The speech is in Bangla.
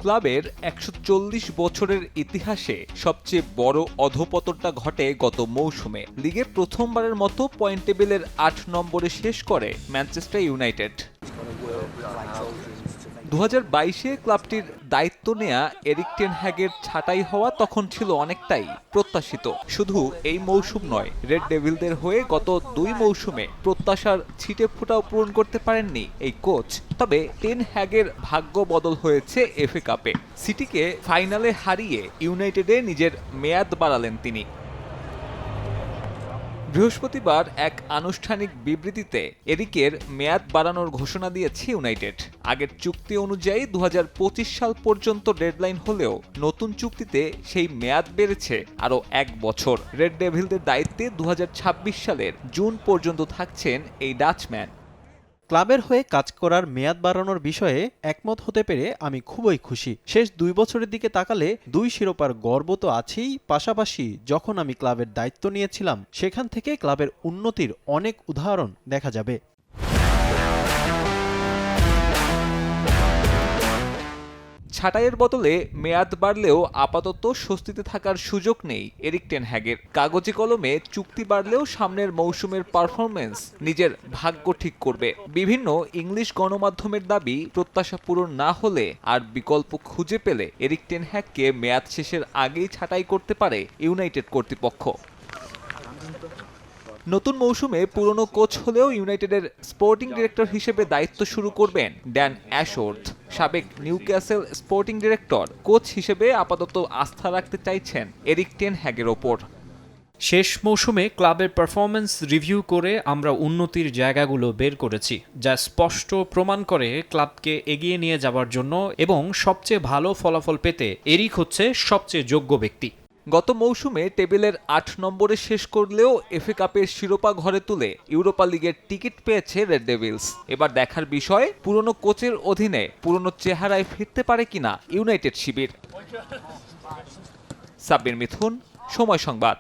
ক্লাবের ১৪০ বছরের ইতিহাসে সবচেয়ে বড় অধঃপতনটা ঘটে গত মৌসুমে। লিগে প্রথমবারের মতো পয়েন্ট টেবিলের ৮ নম্বরে শেষ করে ম্যানচেস্টার ইউনাইটেড। ২০২২-এ ক্লাবটির দায়িত্ব নেয়া এরিক টেন হ্যাগের ছাঁটাই হওয়া তখন ছিল অনেকটাই প্রত্যাশিত। শুধু এই মৌসুম নয়, রেড ডেভিলদের হয়ে গত ২ মৌসুমে প্রত্যাশার ছিটে ফোঁটাও পূরণ করতে পারেননি এই কোচ। তবে টেন হ্যাগের ভাগ্য বদল হয়েছে এফএ কাপে। সিটিকে ফাইনালে হারিয়ে ইউনাইটেডে নিজের মেয়াদ বাড়ালেন তিনি। বৃহস্পতিবার এক আনুষ্ঠানিক বিবৃতিতে এরিকের মেয়াদ বাড়ানোর ঘোষণা দিয়েছে ইউনাইটেড। আগের চুক্তি অনুযায়ী ২০২৫ সাল পর্যন্ত ডেডলাইন হলেও নতুন চুক্তিতে সেই মেয়াদ বেড়েছে আরও ১ বছর। রেড ডেভিলদের দায়িত্বে ২০২৬ সালের জুন পর্যন্ত থাকছেন এই ডাচম্যান। ক্লাবের হয়ে কাজ করার মেয়াদ বাড়ানোর বিষয়ে একমত হতে পেরে আমি খুবই খুশি। শেষ ২ বছরের দিকে তাকালে ২ শিরোপার গর্ব তো আছেই, পাশাপাশি যখন আমি ক্লাবের দায়িত্ব নিয়েছিলাম সেখান থেকে ক্লাবের উন্নতির অনেক উদাহরণ দেখা যাবে। ছাঁটাইয়ের বদলে মেয়াদ বাড়লেও আপাতত স্বস্তিতে থাকার সুযোগ নেই এরিক টেন হ্যাগের। কাগজে কলমে চুক্তি বাড়লেও সামনের মৌসুমের পারফরমেন্স নিজের ভাগ্য ঠিক করবে। বিভিন্ন ইংলিশ গণমাধ্যমের দাবি, প্রত্যাশা পূরণ না হলে আর বিকল্প খুঁজে পেলে এরিক টেন হ্যাগকে মেয়াদ শেষের আগেই ছাঁটাই করতে পারে ইউনাইটেড কর্তৃপক্ষ। নতুন মৌসুমে পুরনো কোচ হলেও ইউনাইটেডের স্পোর্টিং ডিরেক্টর হিসেবে দায়িত্ব শুরু করবেন ড্যান অ্যাশওর্থ। সাবেক নিউক্যাসল স্পোর্টিং ডিরেক্টর কোচ হিসেবে আপাতত আস্থা রাখতে চাইছেন এরিক টেন হ্যাগের ওপর। শেষ মৌসুমে ক্লাবের পারফরম্যান্স রিভিউ করে আমরা উন্নতির জায়গাগুলো বের করেছি, যা স্পষ্ট প্রমাণ করে ক্লাবকে এগিয়ে নিয়ে যাওয়ার জন্য এবং সবচেয়ে ভালো ফলাফল পেতে এরিক হচ্ছে সবচেয়ে যোগ্য ব্যক্তি। গত মৌসুমে টেবিলের ৮ নম্বরে শেষ করলেও এফএ কাপের শিরোপা ঘরে তুলে ইউরোপা লিগের টিকিট পেয়েছে রেড ডেভিলস। এবার দেখার বিষয় পুরনো কোচের অধীনে পুরনো চেহারায় ফিরতে পারে কিনা ইউনাইটেড শিবির। সাব্বির মিথুন, সময় সংবাদ।